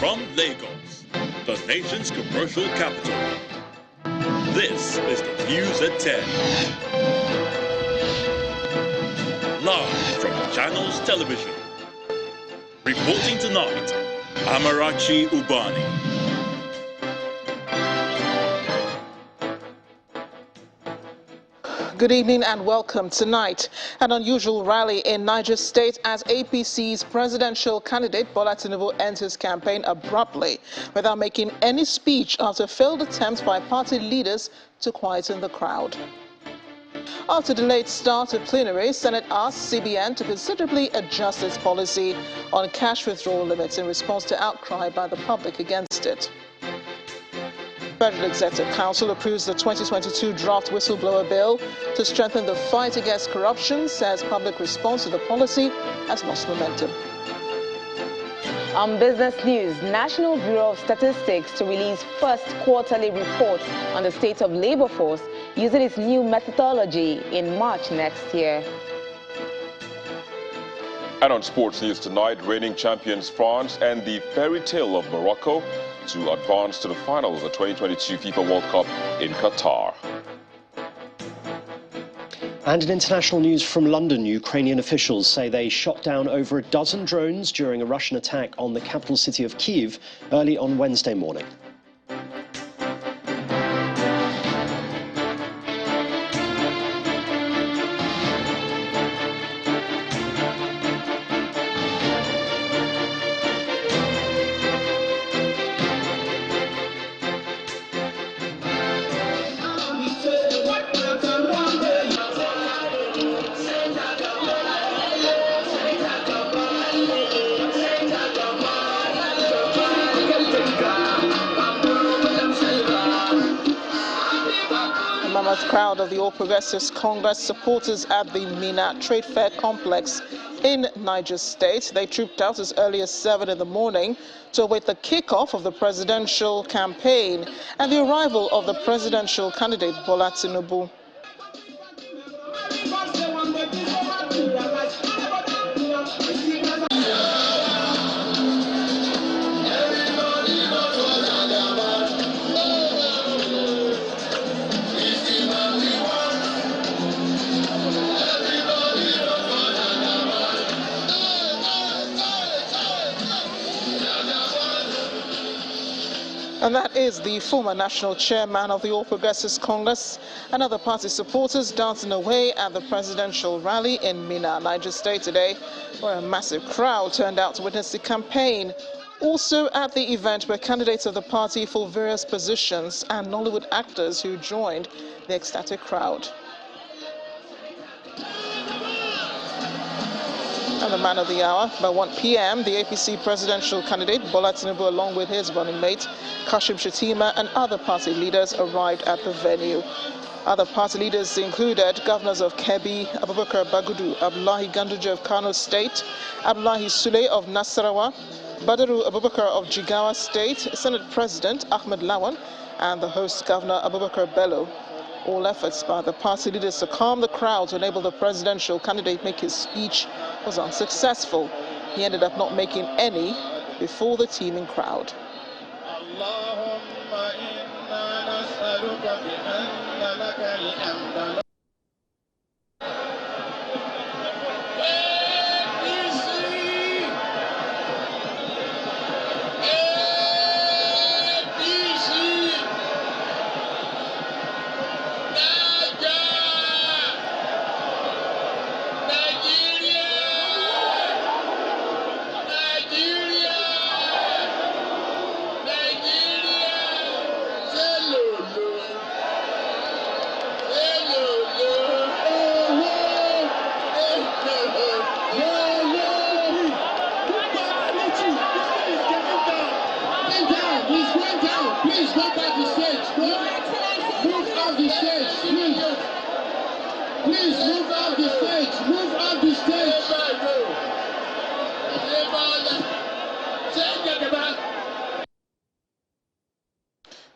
From Lagos, the nation's commercial capital, this is the News at 10. Live from Channels Television. Reporting tonight, Amarachi Ubani. Good evening and welcome. Tonight, an unusual rally in Niger State as APC's presidential candidate Bola Tinubu enters campaign abruptly without making any speech after failed attempts by party leaders to quieten the crowd. After the late start of plenary, Senate asked CBN to considerably adjust its policy on cash withdrawal limits in response to outcry by the public against it. Federal Executive Council approves the 2022 draft whistleblower bill to strengthen the fight against corruption, says public response to the policy has lost momentum. On business news, National Bureau of Statistics to release first quarterly report on the state of labor force using its new methodology in March next year. And on sports news tonight, reigning champions France and the fairy tale of Morocco to advance to the finals of the 2022 FIFA World Cup in Qatar. And in international news from London, Ukrainian officials say they shot down over a dozen drones during a Russian attack on the capital city of Kyiv early on Wednesday morning. Crowd of the All Progressives Congress supporters at the Mina Trade Fair Complex in Niger State. They trooped out as early as 7 in the morning to await the kickoff of the presidential campaign and the arrival of the presidential candidate Bola Tinubu. And that is the former national chairman of the All Progressives Congress and other party supporters dancing away at the presidential rally in Mina, Niger State today, where a massive crowd turned out to witness the campaign. Also at the event were candidates of the party for various positions and Nollywood actors who joined the ecstatic crowd. And the man of the hour, by 1 p.m., the APC presidential candidate Bola Tinubu, along with his running mate Kashim Shettima and other party leaders, arrived at the venue. Other party leaders included governors of Kebbi, Abubakar Bagudu, Abdullahi Ganduje of Kano State, Abdullahi Sule of Nasarawa, Badaru Abubakar of Jigawa State, Senate President Ahmed Lawan, and the host governor Abubakar Bello. All efforts by the party leaders to calm the crowd to enable the presidential candidate make his speech was unsuccessful. He ended up not making any before the teeming crowd.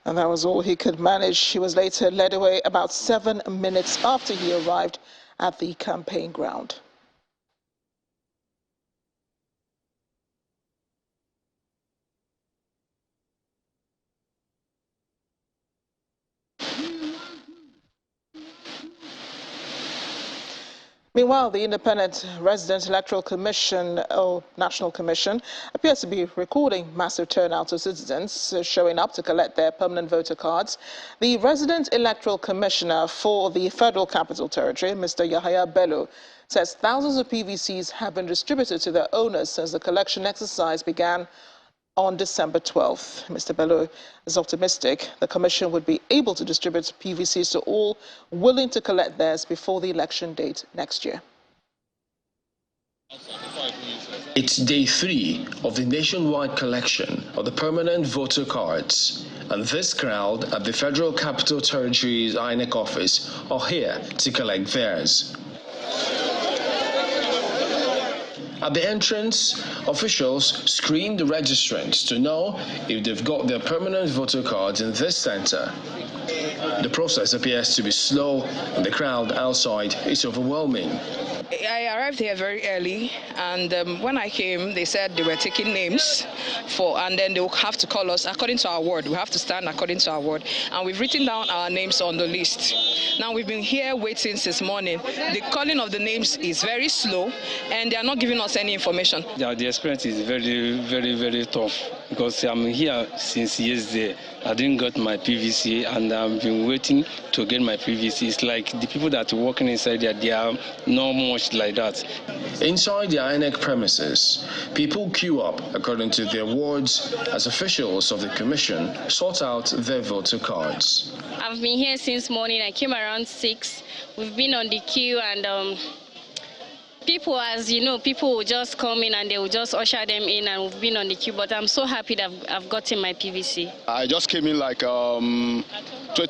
And that was all he could manage. He was later led away about 7 minutes after he arrived at the campaign ground. Meanwhile, the Independent Resident Electoral Commission, or National Commission, appears to be recording massive turnouts of citizens showing up to collect their permanent voter cards. The Resident Electoral Commissioner for the Federal Capital Territory, Mr. Yahaya Bello, says thousands of PVCs have been distributed to their owners since the collection exercise began on December 12th. Mr. Bello is optimistic the Commission would be able to distribute PVCs to all willing to collect theirs before the election date next year. It's day 3 of the nationwide collection of the permanent voter cards, and this crowd at the Federal Capital Territory's INEC office are here to collect theirs. At the entrance, officials screen the registrants to know if they've got their permanent voter cards in this center. The process appears to be slow, and the crowd outside is overwhelming. I arrived here very early, and when I came, they said they were taking names and then they will have to call us according to our ward. We have to stand according to our ward, and we've written down our names on the list. Now we've been here waiting since morning. The calling of the names is very slow, and they are not giving us any information. Yeah, the experience is very, very, very tough because I'm here since yesterday. I didn't get my PVC, and I've been waiting to get my PVC. It's like the people that are working inside there, they are not much like that. Inside the INEC premises, people queue up according to their wards as officials of the commission sort out their voter cards. I've been here since morning. I came around 6. We've been on the queue, and people, as you know, people will just come in and they will just usher them in, and we've been on the queue. But I'm so happy that I've gotten my PVC. I just came in like 20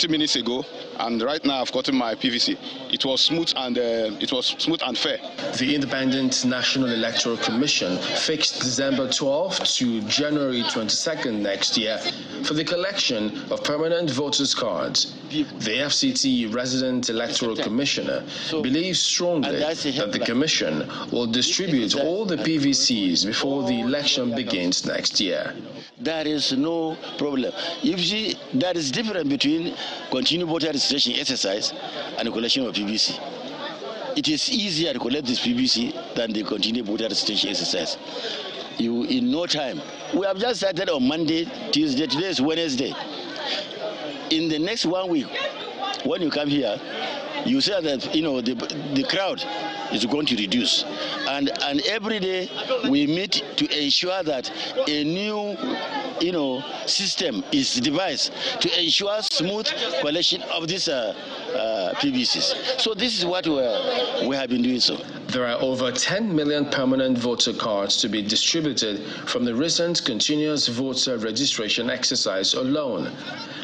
minutes ago, and right now I've gotten my PVC. It was smooth and fair. The Independent National Electoral Commission fixed December 12th to January 22nd next year for the collection of permanent voters' cards. The FCT Resident Electoral Commissioner believes strongly that the Commission will distribute all the PVCs before the election begins next year. There is no problem. You see, there is difference between continued voter registration exercise and the collection of PVC. It is easier to collect this PVC than the continued voter registration exercise. In no time. We have just started on Monday, Tuesday, today is Wednesday. In the next 1 week, when you come here, you say that the crowd is going to reduce, and every day we meet to ensure that a new system is devised to ensure smooth collection of these PVCs. So this is what we have been doing. So there are over 10 million permanent voter cards to be distributed from the recent continuous voter registration exercise alone.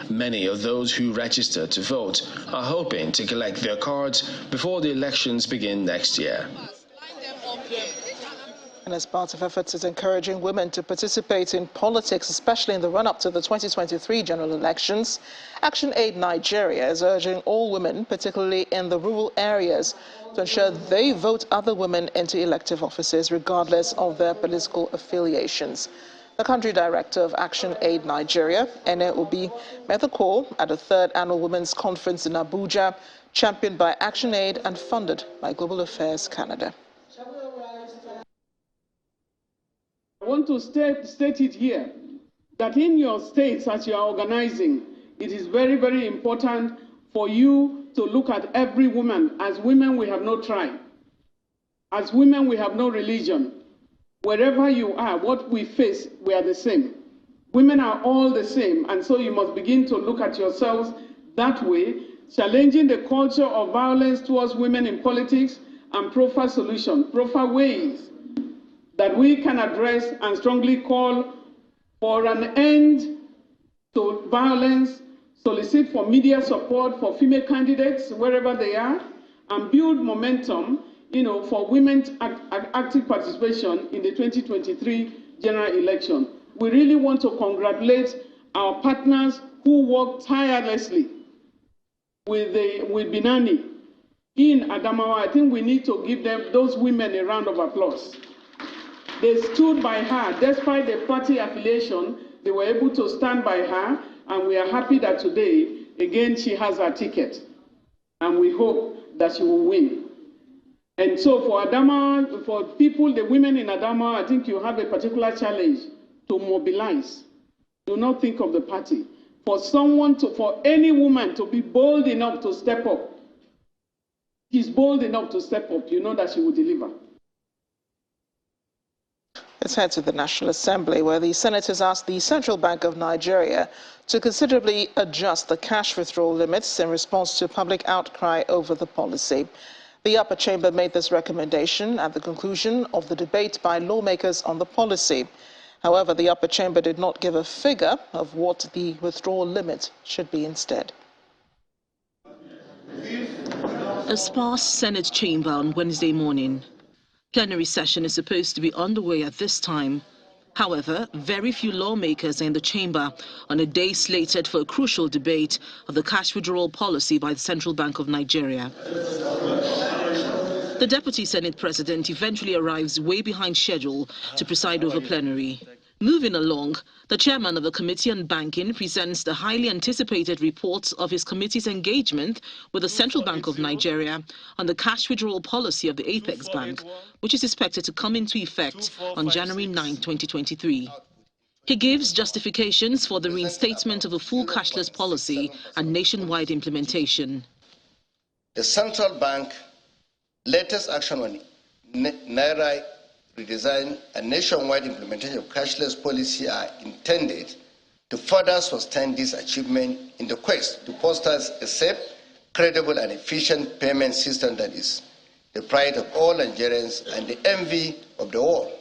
Many of those who registered to vote are hoping to collect their cards before the elections begin next year. And as part of efforts at encouraging women to participate in politics, especially in the run-up to the 2023 general elections, Action Aid Nigeria is urging all women, particularly in the rural areas, to ensure they vote other women into elective offices regardless of their political affiliations. The country director of Action Aid Nigeria, Ene Obi, made the call at the 3rd Annual Women's Conference in Abuja, championed by Action Aid and funded by Global Affairs Canada. I want to state it here, that in your states as you are organizing, it is very, very important for you to look at every woman. As women, we have no tribe. As women, we have no religion. Wherever you are, what we face, we are the same. Women are all the same, and so you must begin to look at yourselves that way, challenging the culture of violence towards women in politics and profile solutions, profile ways that we can address and strongly call for an end to violence, solicit for media support for female candidates wherever they are, and build momentum for women's active participation in the 2023 general election. We really want to congratulate our partners who work tirelessly with Binani in Adamawa. I think we need to give those women a round of applause. They stood by her. Despite the party affiliation, they were able to stand by her, and we are happy that today, again, she has her ticket. And we hope that she will win. And so for Adama, for people, the women in Adama, I think you have a particular challenge to mobilize. Do not think of the party. For any woman to be bold enough to step up, she's bold enough to step up, you know that she will deliver. Let's head to the National Assembly, where the senators asked the Central Bank of Nigeria to considerably adjust the cash withdrawal limits in response to public outcry over the policy. The upper chamber made this recommendation at the conclusion of the debate by lawmakers on the policy. However, the upper chamber did not give a figure of what the withdrawal limit should be instead. A sparse Senate chamber on Wednesday morning. Plenary session is supposed to be underway at this time. However, very few lawmakers are in the chamber on a day slated for a crucial debate of the cash withdrawal policy by the Central Bank of Nigeria. The Deputy Senate President eventually arrives way behind schedule to preside over plenary. Moving along, the chairman of the Committee on Banking presents the highly anticipated reports of his committee's engagement with the Central Bank of Nigeria on the cash withdrawal policy of the Apex Bank, which is expected to come into effect on January 9, 2023. He gives justifications for the reinstatement of a full cashless policy and nationwide implementation. The Central Bank latest action on Naira redesign and nationwide implementation of cashless policy are intended to further sustain this achievement in the quest to foster a safe, credible and efficient payment system that is the pride of all Nigerians and the envy of the world.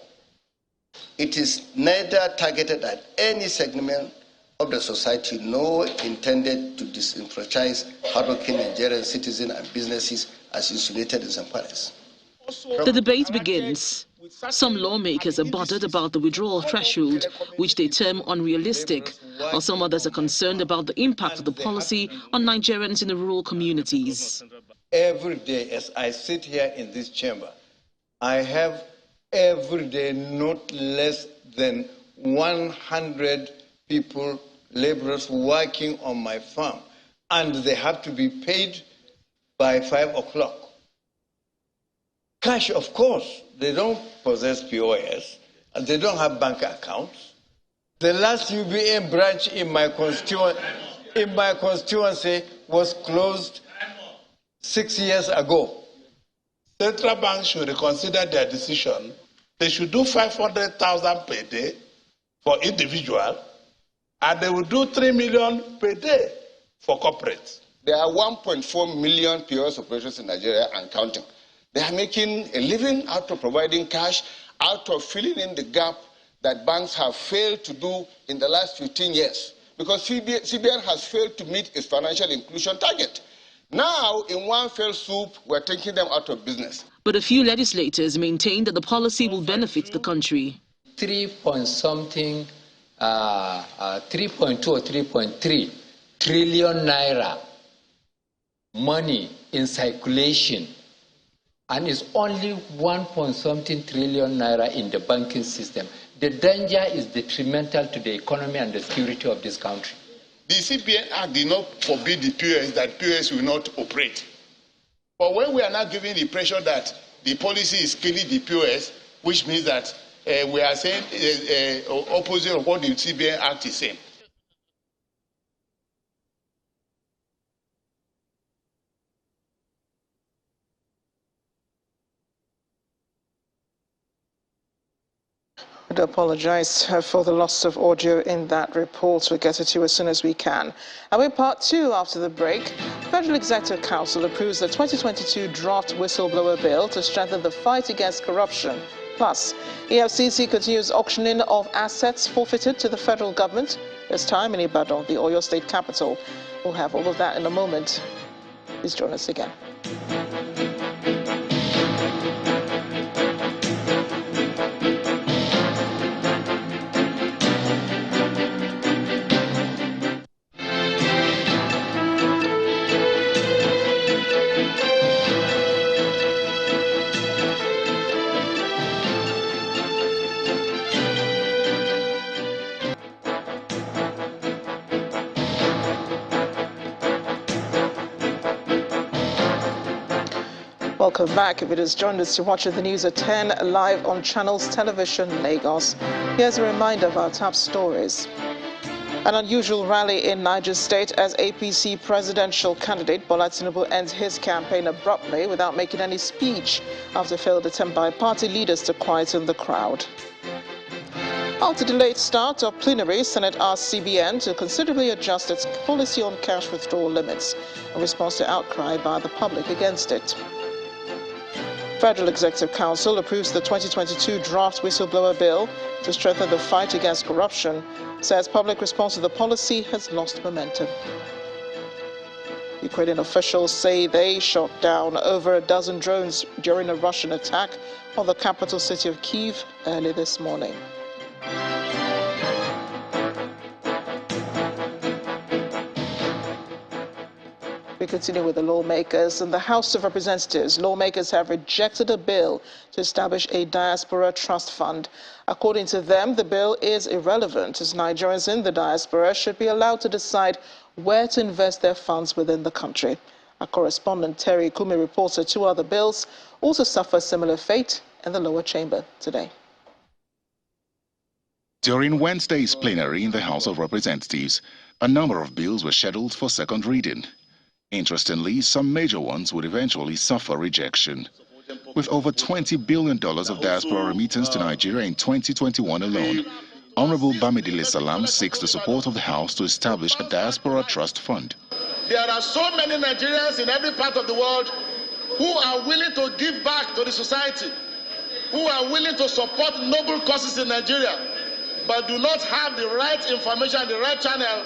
It is neither targeted at any segment of the society nor intended to disenfranchise hardworking Nigerian citizens and businesses as insulated in some parts. The debate begins. Some lawmakers are bothered about the withdrawal threshold, which they term unrealistic, while some others are concerned about the impact of the policy on Nigerians in the rural communities. Every day as I sit here in this chamber, I have every day not less than 100 people, laborers working on my farm, and they have to be paid by 5 o'clock. Cash, of course, they don't possess POS, and they don't have bank accounts. The last UBA branch in my constituency was closed 6 years ago. Central banks should reconsider their decision. They should do 500,000 per day for individual, and they will do 3 million per day for corporates. There are 1.4 million POS operations in Nigeria and counting. They are making a living out of providing cash, out of filling in the gap that banks have failed to do in the last 15 years, because CBN has failed to meet its financial inclusion target. Now, in one fell swoop, we're taking them out of business. But a few legislators maintain that the policy will benefit the country. 3.2 or 3.3 trillion naira money in circulation, and it's only 1.something trillion naira in the banking system. The danger is detrimental to the economy and the security of this country. The CBN Act did not forbid the POS that POS will not operate. But when we are now giving the pressure that the policy is killing the POS, which means that we are saying opposite of what the CBN Act is saying. I do apologize for the loss of audio in that report. We'll get it to you as soon as we can. And we're part two after the break. Federal Executive Council approves the 2022 draft whistleblower bill to strengthen the fight against corruption. Plus, EFCC continues auctioning of assets forfeited to the federal government, this time in Ibadan, the Oyo State capital. We'll have all of that in a moment. Please join us again. Welcome back. If it has joined us to watch the news at 10 live on Channels Television Lagos, here's a reminder of our top stories. An unusual rally in Niger State as APC presidential candidate Bola Tinubu ends his campaign abruptly without making any speech after a failed attempt by party leaders to quieten the crowd. After delayed start of plenary, Senate asked CBN to considerably adjust its policy on cash withdrawal limits in response to outcry by the public against it. Federal Executive Council approves the 2022 draft whistleblower bill to strengthen the fight against corruption, says public response to the policy has lost momentum. Ukrainian officials say they shot down over a dozen drones during a Russian attack on the capital city of Kyiv early this morning. We continue with the lawmakers. In the House of Representatives, lawmakers have rejected a bill to establish a diaspora trust fund. According to them, the bill is irrelevant as Nigerians in the diaspora should be allowed to decide where to invest their funds within the country. Our correspondent Terry Kumi reports that two other bills also suffer similar fate in the lower chamber today. During Wednesday's plenary in the House of Representatives, a number of bills were scheduled for second reading. Interestingly, some major ones would eventually suffer rejection. With over $20 billion of diaspora remittance to Nigeria in 2021 alone, Honorable Bamidele Salam seeks the support of the House to establish a diaspora trust fund. There are so many Nigerians in every part of the world who are willing to give back to the society, who are willing to support noble causes in Nigeria, but do not have the right information, the right channel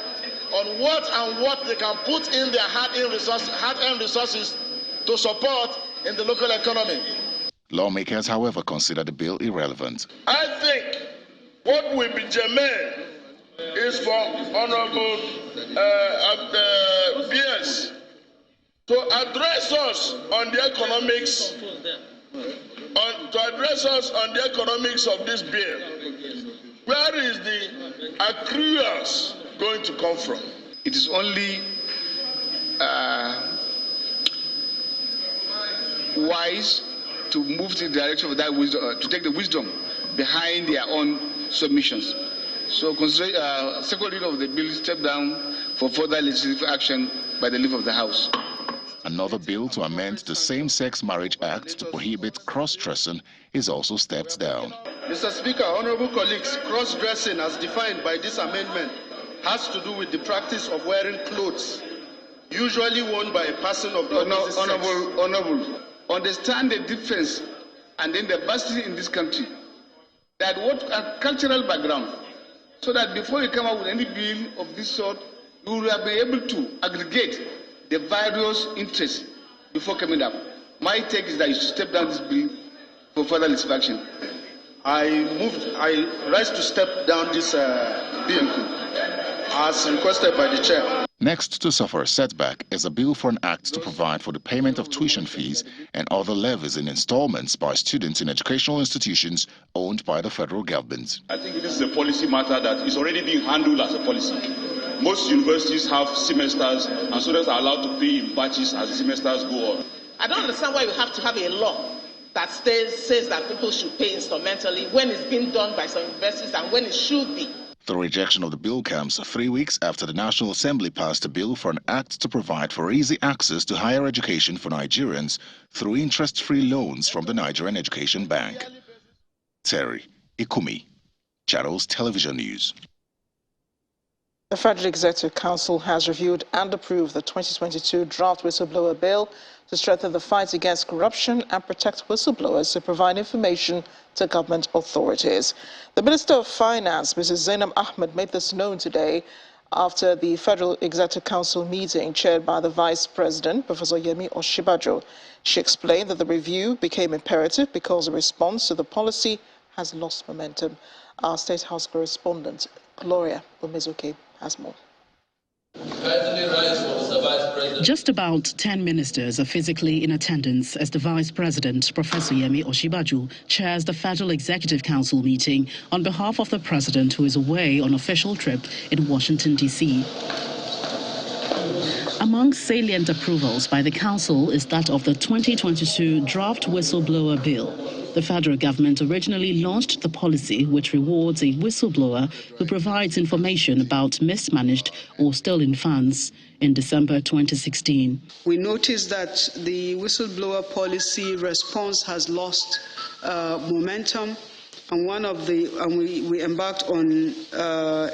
on what they can put in their hard-earned resources to support in the local economy. Lawmakers, however, consider the bill irrelevant. I think what will be germane is for Honorable BS to address us on the economics, of this bill. Where is the accruals going to come from? It is only wise to move to the direction of that wisdom, to take the wisdom behind their own submissions. So, second reading of the bill step down for further legislative action by the leader of the House. Another bill to amend the Same-Sex Marriage Act to prohibit cross-dressing is also stepped down. Mr. Speaker, honorable colleagues, cross-dressing as defined by this amendment has to do with the practice of wearing clothes, usually worn by a person of the opposite sex. Honorable, understand the difference and then the diversity in this country. That what a cultural background, so that before you come up with any bill of this sort, you will have been able to aggregate the various interests before coming up. My take is that you should step down this bill for further legislation. I rise to step down this bill as requested by the chair. Next to suffer a setback is a bill for an act to provide for the payment of tuition fees and other levies in installments by students in educational institutions owned by the federal government. I think this is a policy matter that is already being handled as a policy. Most universities have semesters and students are allowed to pay in batches as the semesters go on. I don't understand why you have to have a law that says that people should pay instrumentally when it's being done by some universities and when it should be. The rejection of the bill comes 3 weeks after the National Assembly passed a bill for an act to provide for easy access to higher education for Nigerians through interest-free loans from the Nigerian Education Bank. Terry Ikumi, Channels Television News. The Federal Executive Council has reviewed and approved the 2022 draft whistleblower bill to strengthen the fight against corruption and protect whistleblowers who provide information to government authorities. The Minister of Finance, Mrs. Zainab Ahmed, made this known today after the Federal Executive Council meeting chaired by the Vice President, Professor Yemi Osinbajo. She explained that the review became imperative because the response to the policy has lost momentum. Our State House correspondent, Gloria Omezoke, has more. Just about 10 ministers are physically in attendance as the Vice President, Professor Yemi Osinbajo, chairs the Federal Executive Council meeting on behalf of the President, who is away on official trip in Washington, D.C. Among salient approvals by the Council is that of the 2022 Draft Whistleblower Bill. The federal government originally launched the policy which rewards a whistleblower who provides information about mismanaged or stolen funds in December 2016. We noticed that the whistleblower policy response has lost momentum, and we embarked on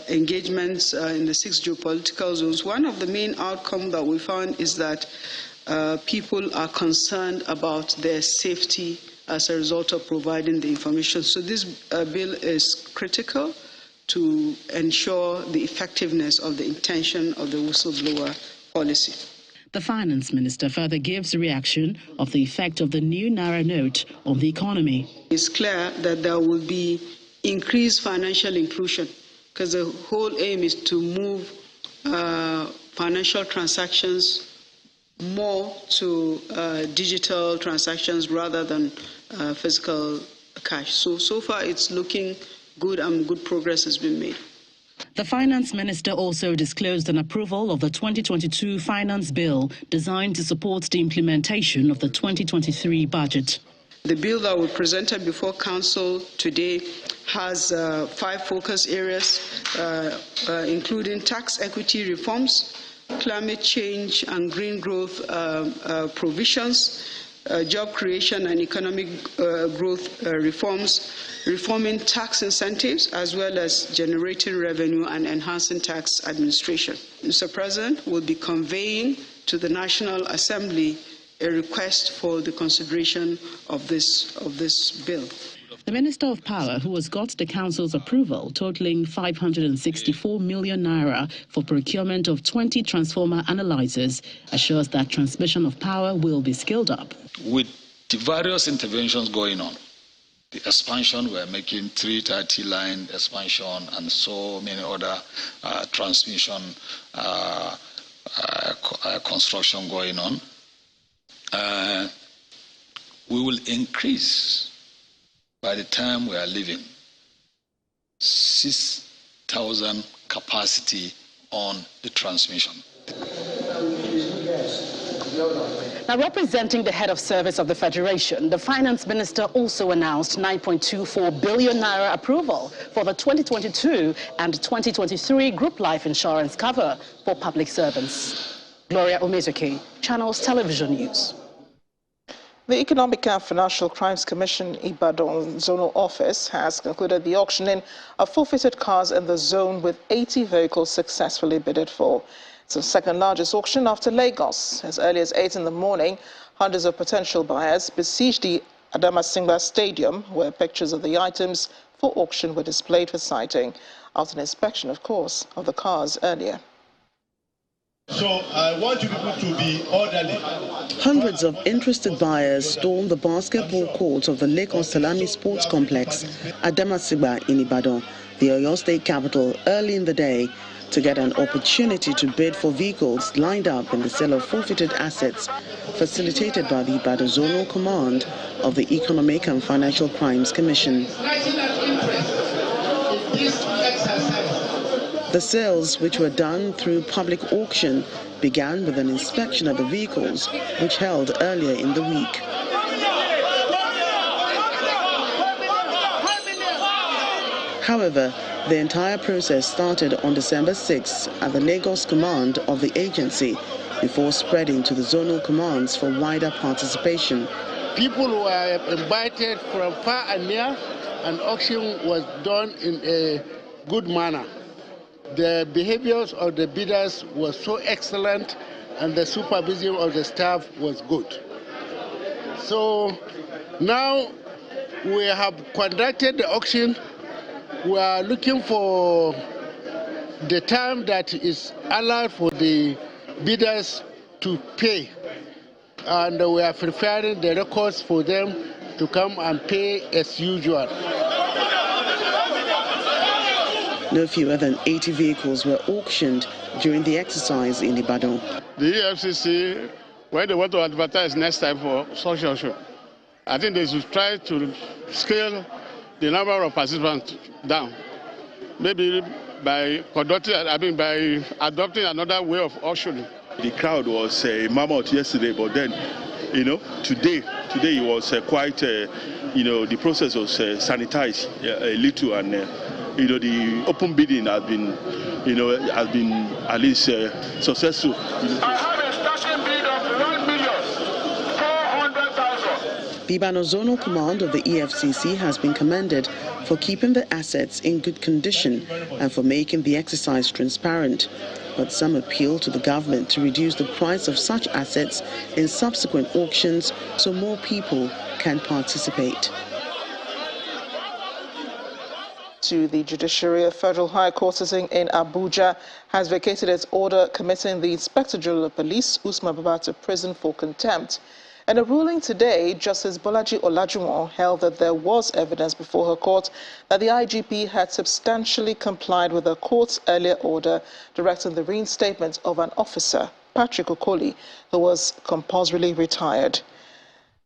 engagements in the 6 geopolitical zones. One of the main outcomes that we found is that people are concerned about their safety as a result of providing the information. So this bill is critical to ensure the effectiveness of the intention of the whistleblower policy. The finance minister further gives a reaction of the effect of the new Naira note on the economy. It's clear that there will be increased financial inclusion because the whole aim is to move financial transactions more to digital transactions rather than physical cash. So far it's looking good and good progress has been made. The finance minister also disclosed an approval of the 2022 finance bill designed to support the implementation of the 2023 budget. The bill that we presented before Council today has 5 focus areas, including tax equity reforms, climate change and green growth provisions, job creation and economic growth reforms, reforming tax incentives, as well as generating revenue and enhancing tax administration. Mr. President, will be conveying to the National Assembly a request for the consideration of this bill. The Minister of Power, who has got the Council's approval, totaling 564 million naira for procurement of 20 transformer analyzers, assures that transmission of power will be scaled up. With the various interventions going on, the expansion, we're making 330 line expansion and so many other transmission construction going on, we will increase by the time we are leaving 6,000 capacity on the transmission. Now, representing the head of service of the Federation, the finance minister also announced 9.24 billion naira approval for the 2022 and 2023 group life insurance cover for public servants. Gloria Omezuke, Channels Television News. The Economic and Financial Crimes Commission Ibadan Zonal Office has concluded the auctioning of forfeited cars in the zone with 80 vehicles successfully bidded for. It's the second largest auction after Lagos. As early as 8 in the morning, hundreds of potential buyers besieged the Adamasingba Stadium, where pictures of the items for auction were displayed for sighting, after an inspection, of course, of the cars earlier. So I want you people to be orderly. Hundreds of interested buyers stormed the basketball courts of the Lagos Salami Sports Complex at Adamasingba in Ibadan, the Oyo State capital, early in the day to get an opportunity to bid for vehicles lined up in the sale of forfeited assets facilitated by the Ibadan Zonal Command of the Economic and Financial Crimes Commission. The sales, which were done through public auction, began with an inspection of the vehicles, which held earlier in the week. However, the entire process started on December 6 at the Lagos command of the agency before spreading to the zonal commands for wider participation. People were invited from far and near, and auction was done in a good manner. The behaviors of the bidders was so excellent, and the supervision of the staff was good. So now we have conducted the auction. We are looking for the time that is allowed for the bidders to pay, and we are preparing the records for them to come and pay as usual. No fewer than 80 vehicles were auctioned during the exercise in Ibadan. The EFCC, when they want to advertise next time for such auction, I think they should try to scale the number of participants down. Maybe by adopting another way of auctioning. The crowd was mammoth yesterday, but then, today it was quite, the process was sanitized a little, and the open bidding has been at least successful. I have a starting bid of 1,400,000. The Ibadan Zonal Command of the EFCC has been commended for keeping the assets in good condition and for making the exercise transparent. But some appeal to the government to reduce the price of such assets in subsequent auctions so more people can participate. To the Judiciary, a federal high court sitting in Abuja has vacated its order committing the Inspector General of Police, Usman Baba, to prison for contempt. In a ruling today, Justice Bolaji Olajuwon held that there was evidence before her court that the IGP had substantially complied with the court's earlier order directing the reinstatement of an officer, Patrick Okoli, who was compulsorily retired.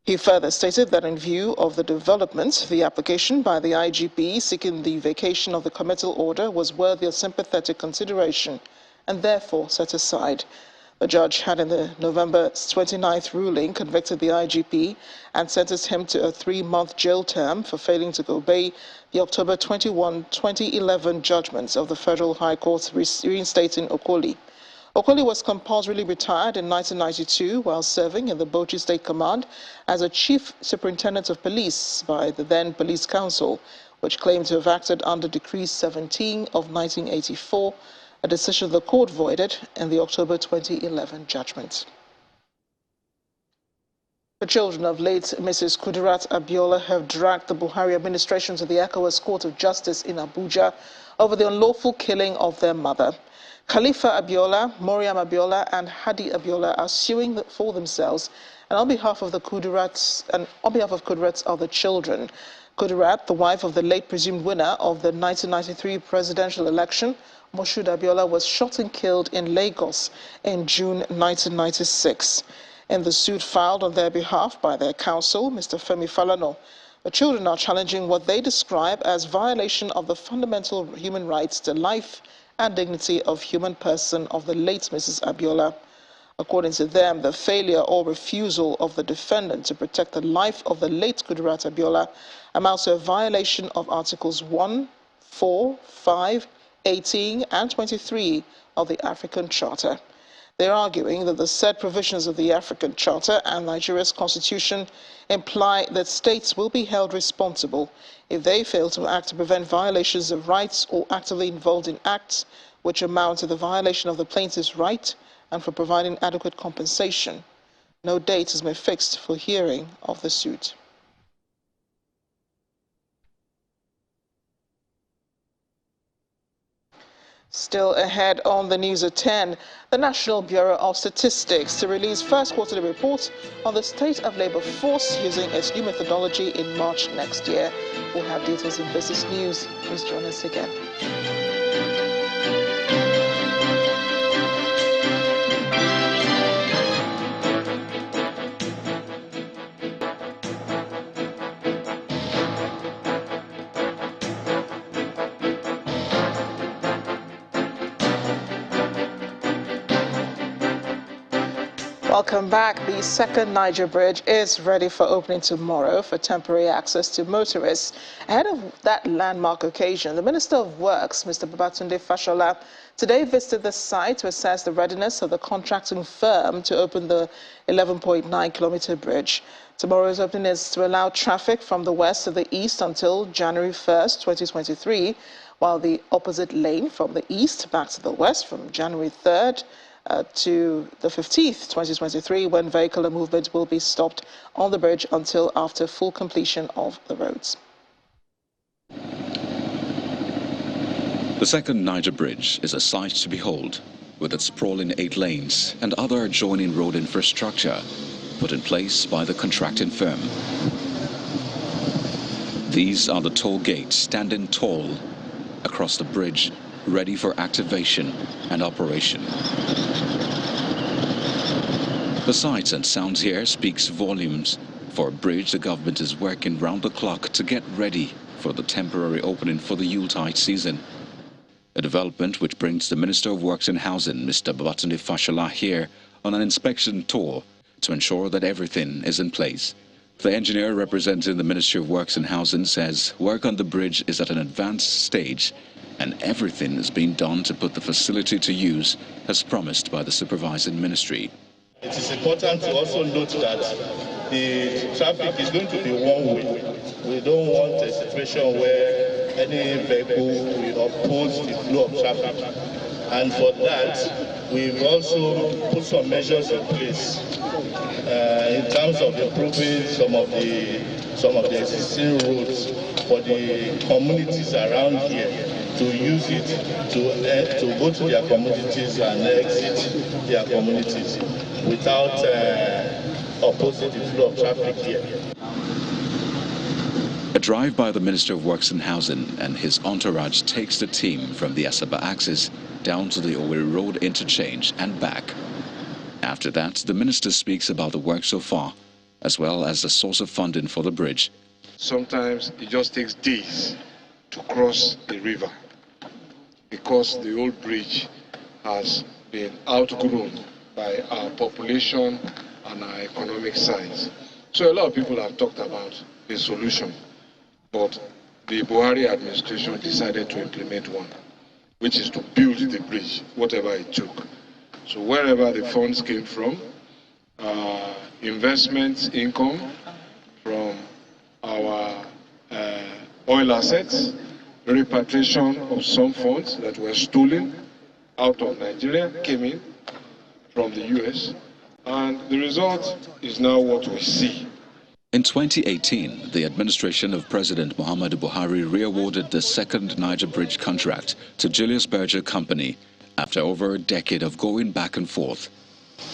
He further stated that in view of the development, the application by the IGP seeking the vacation of the committal order was worthy of sympathetic consideration and therefore set aside. The judge had in the November 29th ruling convicted the IGP and sentenced him to a 3-month jail term for failing to obey the October 21, 2011 judgments of the Federal High Court reinstating Okoli. Okoli was compulsorily retired in 1992 while serving in the Bauchi State Command as a Chief Superintendent of Police by the then Police Council, which claimed to have acted under Decree 17 of 1984, a decision the court voided in the October 2011 judgment. The children of late Mrs. Kudirat Abiola have dragged the Buhari administration to the ECOWAS Court of Justice in Abuja over the unlawful killing of their mother. Khalifa Abiola, Moriam Abiola, and Hadi Abiola are suing for themselves and on behalf of Kudirats are the children. Kudirat, the wife of the late presumed winner of the 1993 presidential election, Moshood Abiola, was shot and killed in Lagos in June 1996. In the suit filed on their behalf by their counsel, Mr. Femi Falana, the children are challenging what they describe as violation of the fundamental human rights to life and dignity of human person of the late Mrs. Abiola. According to them, the failure or refusal of the defendant to protect the life of the late Kudirat Abiola amounts to a violation of Articles 1, 4, 5, 18 and 23 of the African Charter. They're arguing that the said provisions of the African Charter and Nigeria's constitution imply that states will be held responsible if they fail to act to prevent violations of rights or actively involved in acts which amount to the violation of the plaintiff's right and for providing adequate compensation. No date has been fixed for hearing of the suit. Still ahead on the news at 10, the National Bureau of Statistics to release first quarterly report on the state of labor force using its new methodology in March next year. We'll have details in business news. Please join us again. Welcome back. The second Niger Bridge is ready for opening tomorrow for temporary access to motorists. Ahead of that landmark occasion, the Minister of Works, Mr. Babatunde Fashola, today visited the site to assess the readiness of the contracting firm to open the 11.9-kilometer bridge. Tomorrow's opening is to allow traffic from the west to the east until January 1st, 2023, while the opposite lane from the east back to the west from January 3rd to the 15th, 2023, when vehicular movement will be stopped on the bridge until after full completion of the roads. The second Niger Bridge is a sight to behold, with its sprawling 8 lanes and other adjoining road infrastructure put in place by the contracting firm. These are the toll gates standing tall across the bridge, ready for activation and operation. The sights and sounds here speaks volumes. For a bridge, the government is working round the clock to get ready for the temporary opening for the Yuletide season. a development which brings the Minister of Works and Housing, Mr. Babatunde Fashola, here on an inspection tour to ensure that everything is in place. The engineer representing the Ministry of Works and Housing says work on the bridge is at an advanced stage and everything is being done to put the facility to use as promised by the supervising ministry. It is important to also note that the traffic is going to be one way. We don't want a situation where any vehicle will oppose the flow of traffic. And for that, we've also put some measures in place in terms of improving some of the existing roads for the communities around here to use it to go to their communities and exit their communities without opposing the flow of traffic here. A drive by the Minister of Works and Housing and his entourage takes the team from the Asaba axis down to the Owerri Road interchange and back. After that, the minister speaks about the work so far, as well as the source of funding for the bridge. Sometimes it just takes days to cross the river because the old bridge has been outgrown by our population and our economic size. So a lot of people have talked about a solution, but the Buhari administration decided to implement one, which is to build the bridge, whatever it took. So wherever the funds came from, investment income from our oil assets, repatriation of some funds that were stolen out of Nigeria came in from the U.S., and the result is now what we see. In 2018, the administration of President Muhammadu Buhari re-awarded the second Niger Bridge contract to Julius Berger Company after over a decade of going back and forth.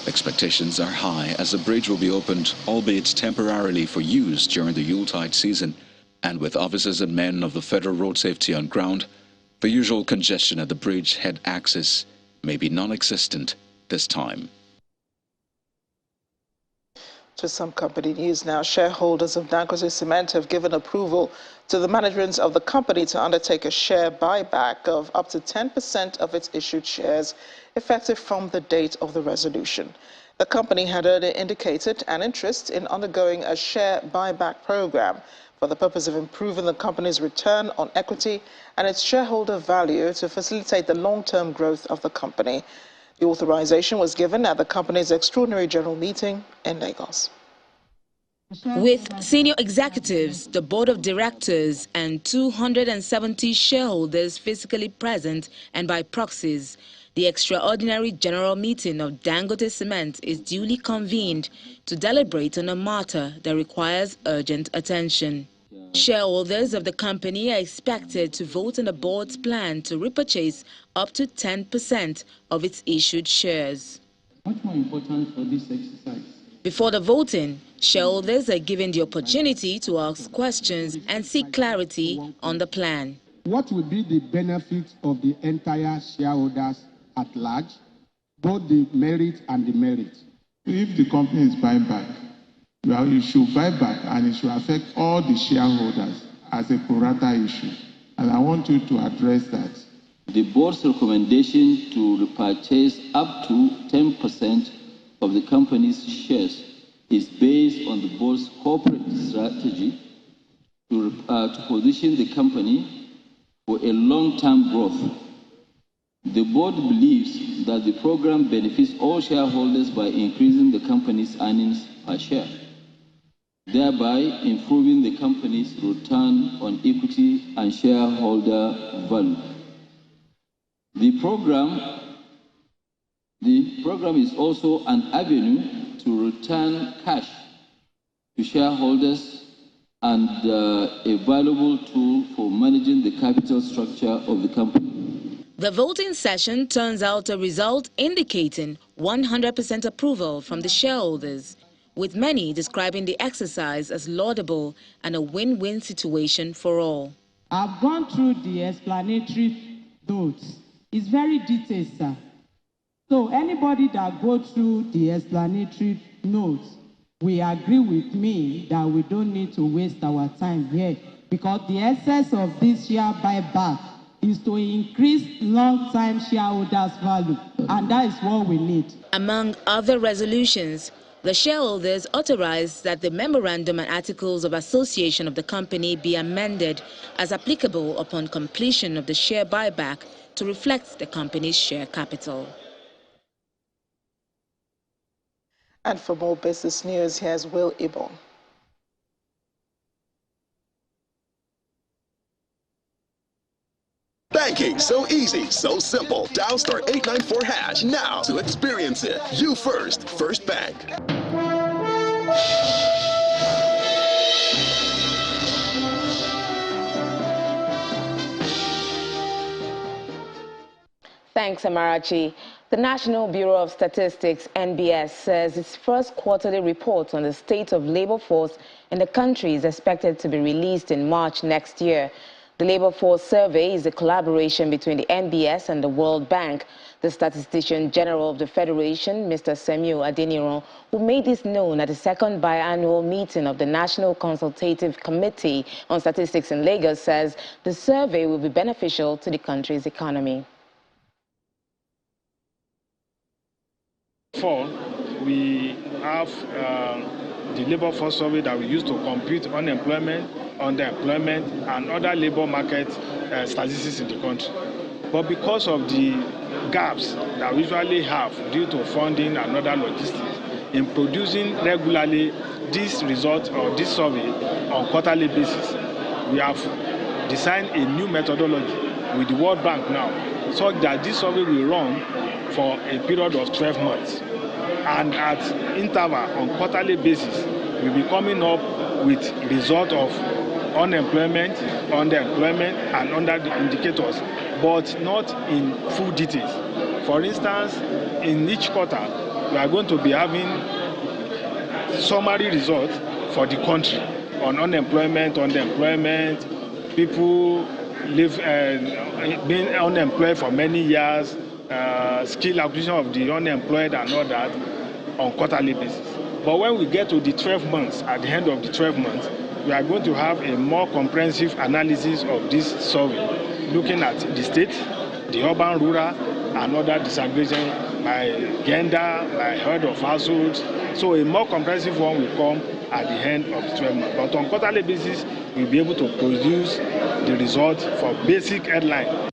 Expectations are high as the bridge will be opened, albeit temporarily for use during the Yuletide season, and with officers and men of the Federal Road Safety on ground, the usual congestion at the bridge head axis may be non-existent this time. To some company news now, shareholders of Dangote Cement have given approval to the management of the company to undertake a share buyback of up to 10% of its issued shares, effective from the date of the resolution. The company had earlier indicated an interest in undergoing a share buyback program for the purpose of improving the company's return on equity and its shareholder value to facilitate the long-term growth of the company. The authorization was given at the company's extraordinary general meeting in Lagos. With senior executives, the board of directors, and 270 shareholders physically present and by proxies, the extraordinary general meeting of Dangote Cement is duly convened to deliberate on a matter that requires urgent attention. Shareholders of the company are expected to vote on the board's plan to repurchase up to 10% of its issued shares. Much more important for this exercise. Before the voting, shareholders are given the opportunity to ask questions and seek clarity on the plan. What will be the benefit of the entire shareholders at large, both the merit and demerit? If the company is buying back, you should buy back and it should affect all the shareholders as a pro rata issue. And I want you to address that. The board's recommendation to repurchase up to 10% of the company's shares is based on the board's corporate strategy to position the company for a long-term growth. The board believes that the program benefits all shareholders by increasing the company's earnings per share, thereby improving the company's return on equity and shareholder value. The program is also an avenue to return cash to shareholders and a valuable tool for managing the capital structure of the company. The voting session turns out a result indicating 100% approval from the shareholders, with many describing the exercise as laudable and a win-win situation for all. I've gone through the explanatory notes. It's very detailed, sir. So anybody that goes through the explanatory notes will agree with me that we don't need to waste our time here, because the essence of this share buyback is to increase long-time shareholders' value, and that is what we need. Among other resolutions, the shareholders authorized that the memorandum and articles of association of the company be amended as applicable upon completion of the share buyback to reflect the company's share capital. And for more business news, here's Will Ibon. Banking so easy, so simple. Dial *894# now to experience it. You first, First Bank. Thanks, Amarachi. The National Bureau of Statistics, NBS, says its first quarterly report on the state of labor force in the country is expected to be released in March next year. The labor force survey is a collaboration between the NBS and the World Bank. The Statistician General of the Federation, Mr. Samuel Adeniran, who made this known at the second biannual meeting of the National Consultative Committee on Statistics in Lagos, says the survey will be beneficial to the country's economy. We have the labor force survey that we use to compute unemployment, underemployment, and other labor market statistics in the country. But because of the gaps that we usually have due to funding and other logistics in producing regularly this result or this survey on quarterly basis, we have designed a new methodology with the World Bank now, so that this survey will run for a period of 12 months. And at interval on quarterly basis, we'll be coming up with result of unemployment, underemployment, and other indicators, but not in full details. For instance, in each quarter, we are going to be having summary results for the country on unemployment, underemployment, people being unemployed for many years, skill acquisition of the unemployed and all that on quarterly basis. But when we get to the 12 months, at the end of the 12 months, we are going to have a more comprehensive analysis of this survey, looking at the state, the urban, rural, and other disaggregation by gender, by head of households. So a more comprehensive one will come at the end of the 12 months. But on quarterly basis, we'll be able to produce the result for basic headline.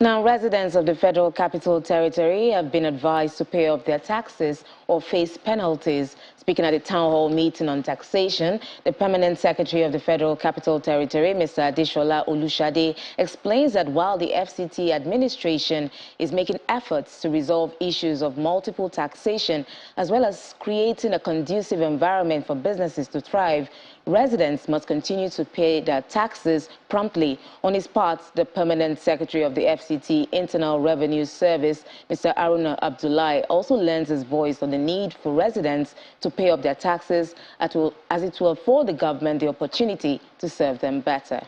Now, residents of the Federal Capital Territory have been advised to pay off their taxes or face penalties. Speaking at a town hall meeting on taxation, the Permanent Secretary of the Federal Capital Territory, Mr. Adeshola Olushade, explains that while the FCT administration is making efforts to resolve issues of multiple taxation, as well as creating a conducive environment for businesses to thrive, residents must continue to pay their taxes promptly. On his part, the Permanent Secretary of the FCT Internal Revenue Service, Mr. Aruna Abdullahi, also lends his voice on the need for residents to pay up their taxes as it will afford the government the opportunity to serve them better.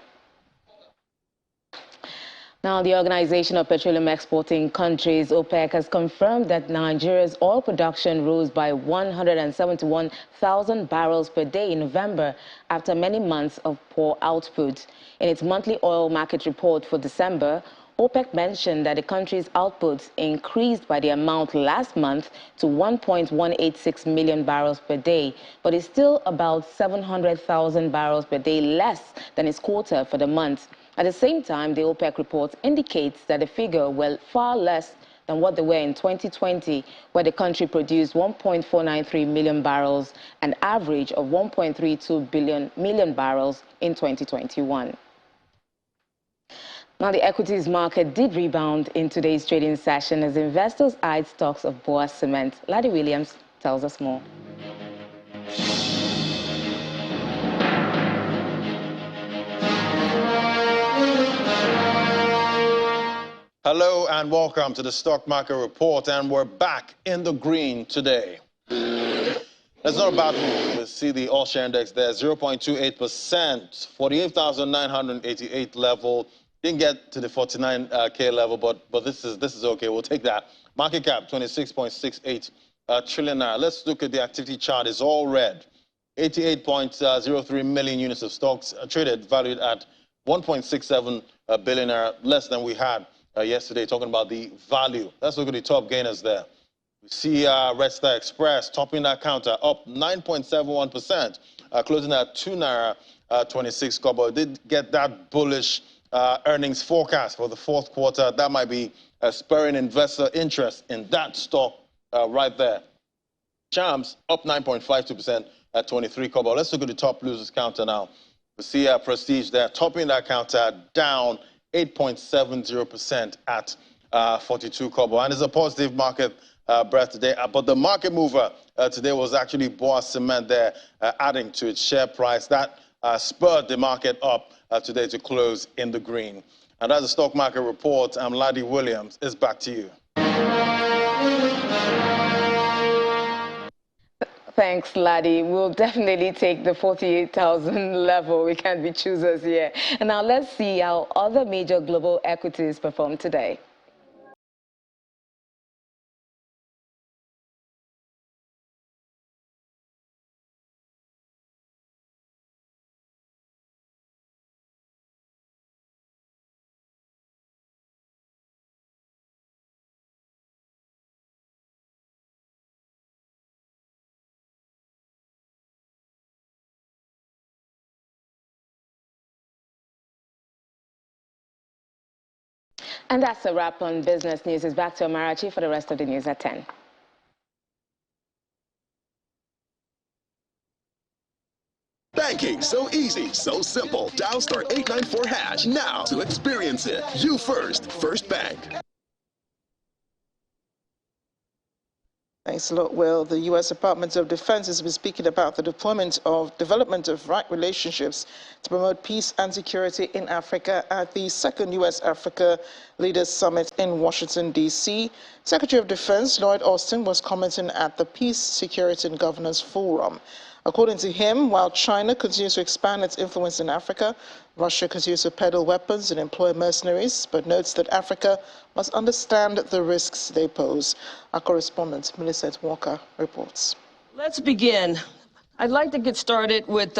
Now, the Organization of Petroleum Exporting Countries, OPEC, has confirmed that Nigeria's oil production rose by 171,000 barrels per day in November after many months of poor output. In its monthly oil market report for December, OPEC mentioned that the country's output increased by the amount last month to 1.186 million barrels per day, but is still about 700,000 barrels per day less than its quota for the month. At the same time, the OPEC report indicates that the figure was far less than what they were in 2020, where the country produced 1.493 million barrels, an average of 1.32 million barrels in 2021. Now, the equities market did rebound in today's trading session as investors eyed stocks of U.S Cement. Laddie Williams tells us more. Hello and welcome to the Stock Market Report, and we're back in the green today. That's not a bad move. You see the All Share Index there, 0.28%, 48,988 level. Didn't get to the 49K level, but this is okay. We'll take that. Market cap 26.68 trillion naira. Let's look at the activity chart. It's all red. 88.03 million units of stocks traded, valued at 1.67 billion naira, less than we had yesterday, talking about the value. Let's look at the top gainers there. We see Red Star Express topping that counter, up 9.71%, closing at 2 naira 26 kobo. Did get that bullish earnings forecast for the fourth quarter. That might be spurring investor interest in that stock right there. Champs up 9.52% at 23 kobo. Let's look at the top losers counter now. We see Prestige there topping that counter, down 8.70% at 42 kobo. And it's a positive market breath today. But the market mover today was actually Boa Cement there, adding to its share price. That spurred the market up today to close in the green. And as a stock market report, Laddie Williams is back to you. Thanks, Laddie. We'll definitely take the 48,000 level. We can't be choosers here. And now let's see how other major global equities performed today. And that's a wrap on business news. It's back to Amarachi for the rest of the news at 10. Banking, so easy, so simple. Dial *894# now to experience it. You first, First Bank. Thanks a lot, Will. The U.S. Department of Defense has been speaking about the development of right relationships to promote peace and security in Africa at the second U.S. Africa Leaders Summit in Washington, D.C. Secretary of Defense Lloyd Austin was commenting at the Peace, Security and Governance Forum. According to him, while China continues to expand its influence in Africa, Russia continues to peddle weapons and employ mercenaries, but notes that Africa must understand the risks they pose. Our correspondent, Millicent Walker, reports. Let's begin. I'd like to get started with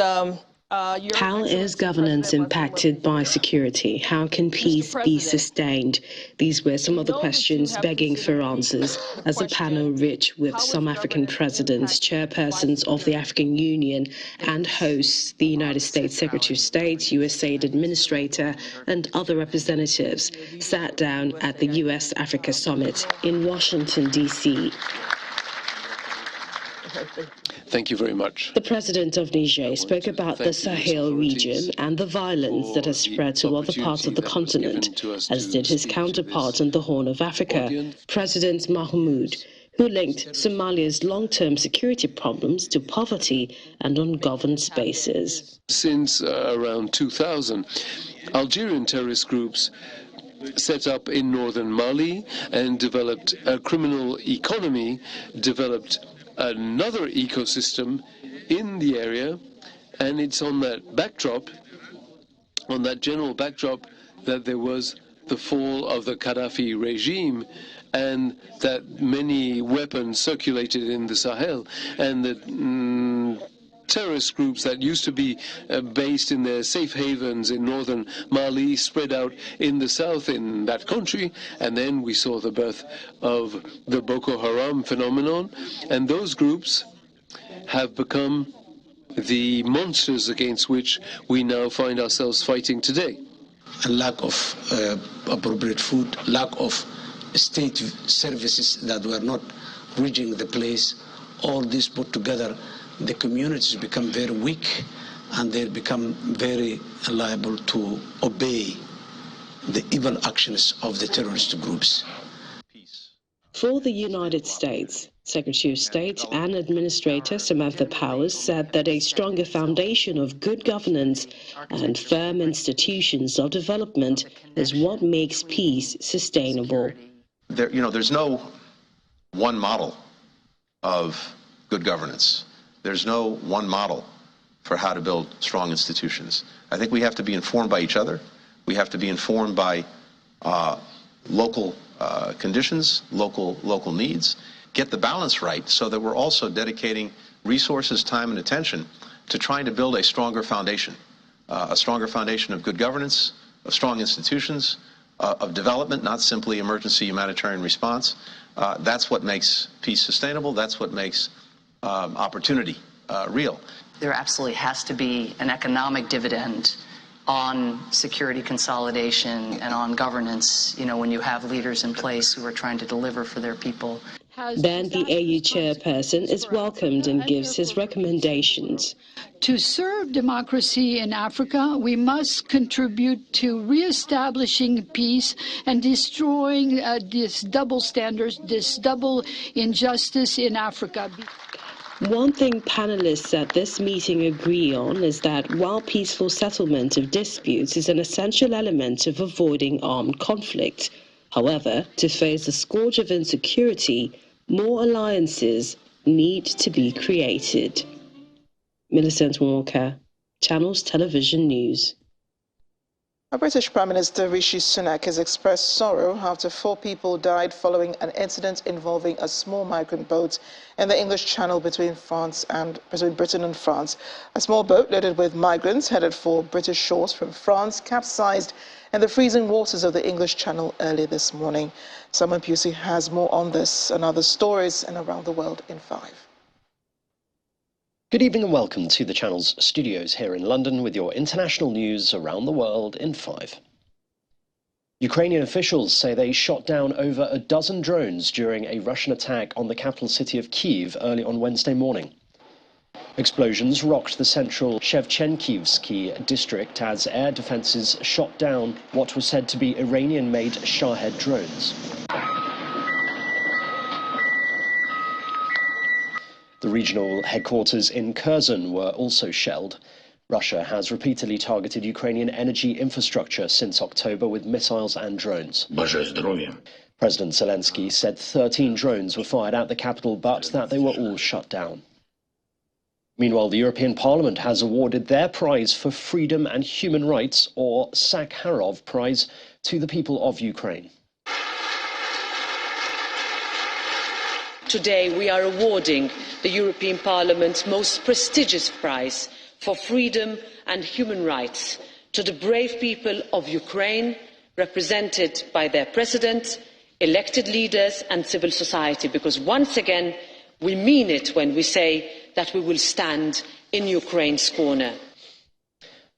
how is governance impacted by security? How can peace be sustained? These were some of the questions begging for answers as a panel rich with some African presidents, chairpersons of the African Union, and hosts, the United States Secretary of State, USAID Administrator, and other representatives sat down at the U.S. Africa Summit in Washington, D.C. Thank you very much. The president of Niger spoke about the Sahel region and the violence that has spread to other parts of the continent, as did his counterpart in the Horn of Africa, President Mahmoud, who linked Somalia's long-term security problems to poverty and ungoverned spaces. Since around 2000, Algerian terrorist groups set up in northern Mali and developed a criminal economy, developed another ecosystem in the area, and it's on that backdrop, on that general backdrop, that there was the fall of the Gaddafi regime and that many weapons circulated in the Sahel, and the terrorist groups that used to be based in their safe havens in northern Mali spread out in the south in that country, and then we saw the birth of the Boko Haram phenomenon, and those groups have become the monsters against which we now find ourselves fighting today. A lack of appropriate food, lack of state services that were not reaching the place, all this put together, the communities become very weak and they become very liable to obey the evil actions of the terrorist groups. For the United States, Secretary of State and Administrator Samantha Powers said that a stronger foundation of good governance and firm institutions of development is what makes peace sustainable. There's no one model of good governance. There's no one model for how to build strong institutions. I think we have to be informed by each other. We have to be informed by local conditions, local needs, get the balance right so that we're also dedicating resources, time, and attention to trying to build a stronger foundation a stronger foundation of good governance, of strong institutions, of development, not simply emergency humanitarian response. That's what makes peace sustainable. That's what makes opportunity real. There absolutely has to be an economic dividend on security consolidation and on governance, you know, when you have leaders in place who are trying to deliver for their people. Then the AU chairperson is welcomed and gives his recommendations. To serve democracy in Africa, we must contribute to reestablishing peace and destroying this double standards, this double injustice in Africa. One thing panelists at this meeting agree on is that while peaceful settlement of disputes is an essential element of avoiding armed conflict, however, to face the scourge of insecurity, more alliances need to be created. Millicent Walker, Channels Television News. British Prime Minister Rishi Sunak has expressed sorrow after 4 people died following an incident involving a small migrant boat in the English Channel between Britain and France. A small boat loaded with migrants headed for British shores from France capsized in the freezing waters of the English Channel early this morning. Simon Pusey has more on this and other stories and around the world in 5. Good evening and welcome to the Channel's studios here in London with your international news around the world in 5. Ukrainian officials say they shot down over a dozen drones during a Russian attack on the capital city of Kyiv early on Wednesday morning. Explosions rocked the central Shevchenkivsky district as air defences shot down what was said to be Iranian-made Shahed drones. The regional headquarters in Kherson were also shelled. Russia has repeatedly targeted Ukrainian energy infrastructure since October with missiles and drones. President Zelensky said 13 drones were fired at the capital, but that they were all shut down. Meanwhile, the European Parliament has awarded their prize for freedom and human rights, or Sakharov Prize, to the people of Ukraine. Today we are awarding the European Parliament's most prestigious prize for freedom and human rights to the brave people of Ukraine, represented by their president, elected leaders and civil society, because once again we mean it when we say that we will stand in Ukraine's corner.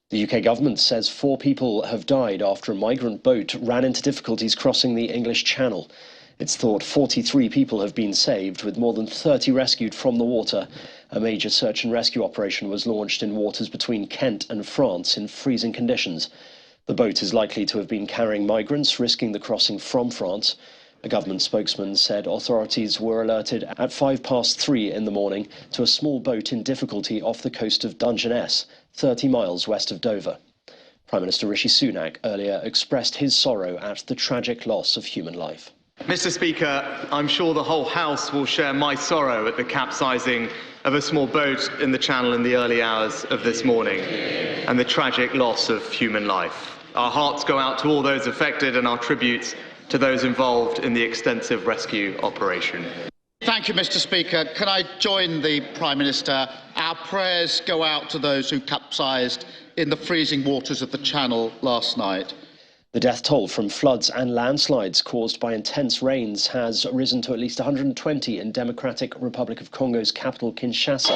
The UK government says 4 people have died after a migrant boat ran into difficulties crossing the English Channel. It's thought 43 people have been saved, with more than 30 rescued from the water. A major search and rescue operation was launched in waters between Kent and France in freezing conditions. The boat is likely to have been carrying migrants, risking the crossing from France. A government spokesman said authorities were alerted at 3:05 in the morning to a small boat in difficulty off the coast of Dungeness, 30 miles west of Dover. Prime Minister Rishi Sunak earlier expressed his sorrow at the tragic loss of human life. Mr. Speaker, I'm sure the whole House will share my sorrow at the capsizing of a small boat in the Channel in the early hours of this morning and the tragic loss of human life. Our hearts go out to all those affected and our tributes to those involved in the extensive rescue operation. Thank you, Mr. Speaker. Can I join the Prime Minister? Our prayers go out to those who capsized in the freezing waters of the Channel last night. The death toll from floods and landslides caused by intense rains has risen to at least 120 in Democratic Republic of Congo's capital, Kinshasa.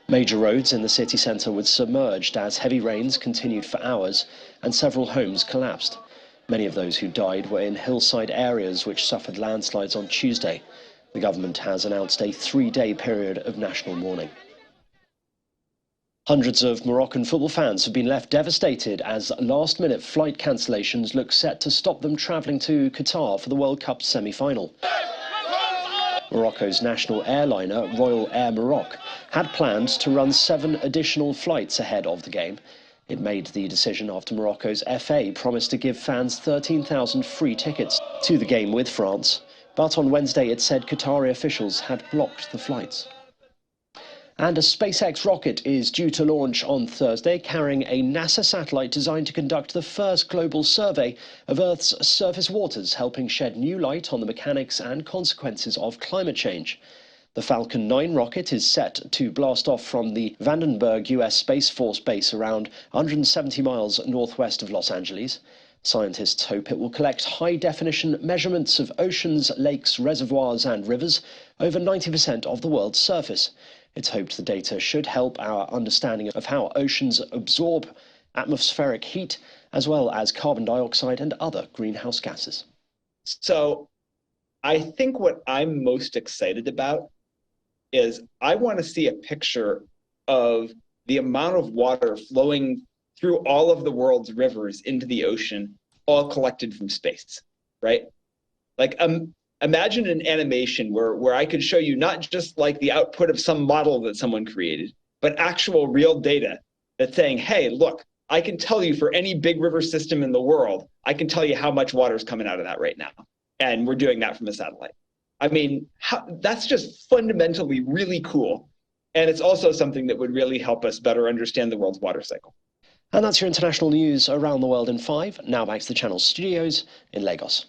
Major roads in the city centre were submerged as heavy rains continued for hours and several homes collapsed. Many of those who died were in hillside areas which suffered landslides on Tuesday. The government has announced a 3-day period of national mourning. Hundreds of Moroccan football fans have been left devastated as last-minute flight cancellations look set to stop them travelling to Qatar for the World Cup semi-final. Morocco's national airliner, Royal Air Maroc, had planned to run 7 additional flights ahead of the game. It made the decision after Morocco's FA promised to give fans 13,000 free tickets to the game with France. But on Wednesday it said Qatari officials had blocked the flights. And a SpaceX rocket is due to launch on Thursday, carrying a NASA satellite designed to conduct the first global survey of Earth's surface waters, helping shed new light on the mechanics and consequences of climate change. The Falcon 9 rocket is set to blast off from the Vandenberg U.S. Space Force base around 170 miles northwest of Los Angeles. Scientists hope it will collect high-definition measurements of oceans, lakes, reservoirs and rivers over 90% of the world's surface. It's hoped the data should help our understanding of how oceans absorb atmospheric heat, as well as carbon dioxide and other greenhouse gases. So I think what I'm most excited about is I want to see a picture of the amount of water flowing through all of the world's rivers into the ocean, all collected from space, right? Like, imagine an animation where I could show you not just like the output of some model that someone created, but actual real data that's saying, hey, look, I can tell you for any big river system in the world, I can tell you how much water is coming out of that right now. And we're doing that from a satellite. I mean, that's just fundamentally really cool. And it's also something that would really help us better understand the world's water cycle. And that's your international news around the world in 5. Now back to the channel's studios in Lagos.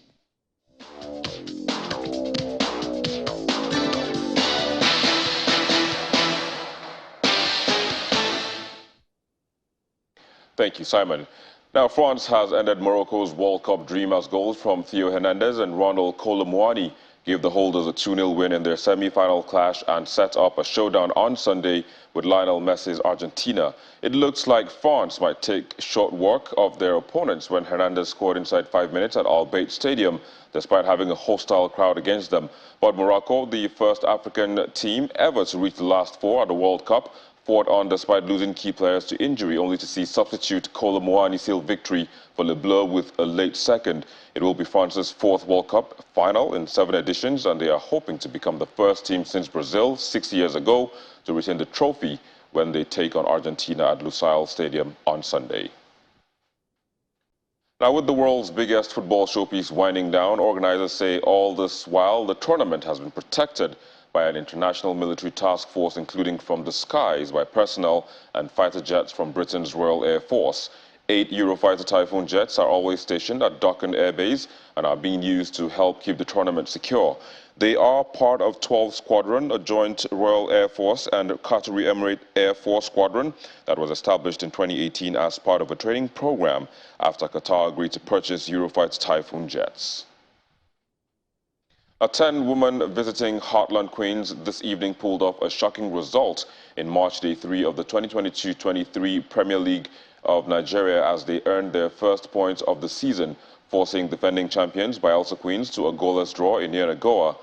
Thank you, Simon. Now, France has ended Morocco's World Cup dream as goals from Theo Hernandez and Ronald Colomwani gave the holders a 2-0 win in their semi-final clash and set up a showdown on Sunday with Lionel Messi's Argentina. It looks like France might take short work of their opponents when Hernandez scored inside 5 minutes at Al Bayt Stadium, despite having a hostile crowd against them. But Morocco, the first African team ever to reach the last 4 at the World Cup, fought on despite losing key players to injury, only to see substitute Colomwani seal victory for Le Bleu with a late second. It will be France's 4th World Cup final in 7 editions, and they are hoping to become the first team since Brazil 6 years ago to retain the trophy when they take on Argentina at Lusail Stadium on Sunday. Now, with the world's biggest football showpiece winding down, organizers say all this while the tournament has been protected by an international military task force, including from the skies by personnel and fighter jets from Britain's Royal Air Force. 8 Eurofighter Typhoon jets are always stationed at Dokken Air Base and are being used to help keep the tournament secure. They are part of 12 Squadron, a joint Royal Air Force and Qatari Emirate Air Force squadron that was established in 2018 as part of a training program after Qatar agreed to purchase Eurofighter Typhoon jets. A 10-woman visiting Heartland Queens this evening pulled off a shocking result in March Day 3 of the 2022-23 Premier League of Nigeria as they earned their first points of the season, forcing defending champions Bayelsa Queens to a goalless draw in Yenagoa.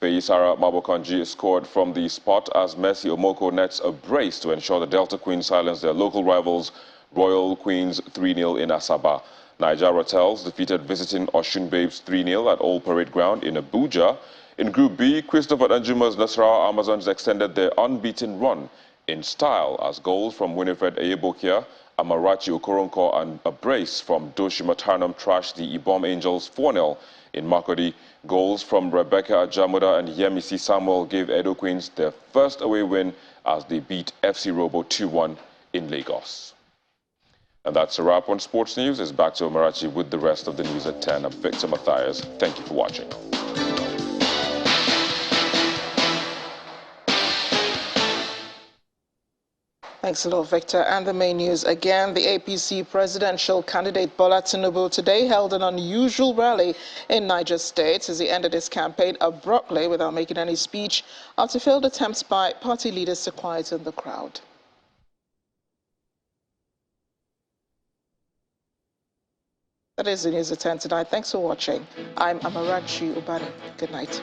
Feyisara Mabokanji scored from the spot as Mercy Omoko nets a brace to ensure the Delta Queens silence their local rivals Royal Queens 3-0 in Asaba. Niger Ratels defeated visiting Oshun Babes 3-0 at Old Parade Ground in Abuja. In Group B, Christopher Anjuma's Nasarawa Amazons extended their unbeaten run in style as goals from Winifred Eyebokia, Amarachi Okoronko and a brace from Doshima Tarnum trashed the Ibom Angels 4-0. In Makurdi, goals from Rebecca Ajamuda and Yemisi Samuel gave Edo Queens their first away win as they beat FC Robo 2-1 in Lagos. And that's a wrap on Sports News. It's back to Amarachi with the rest of the news at 10. I'm Victor Matthias. Thank you for watching. Thanks a lot, Victor. And the main news again, the APC presidential candidate Bola Tinubu today held an unusual rally in Niger State as he ended his campaign abruptly without making any speech after failed attempts by party leaders to quieten the crowd. That is the news at 10 tonight. Thanks for watching. I'm Amarachi Ubani. Good night.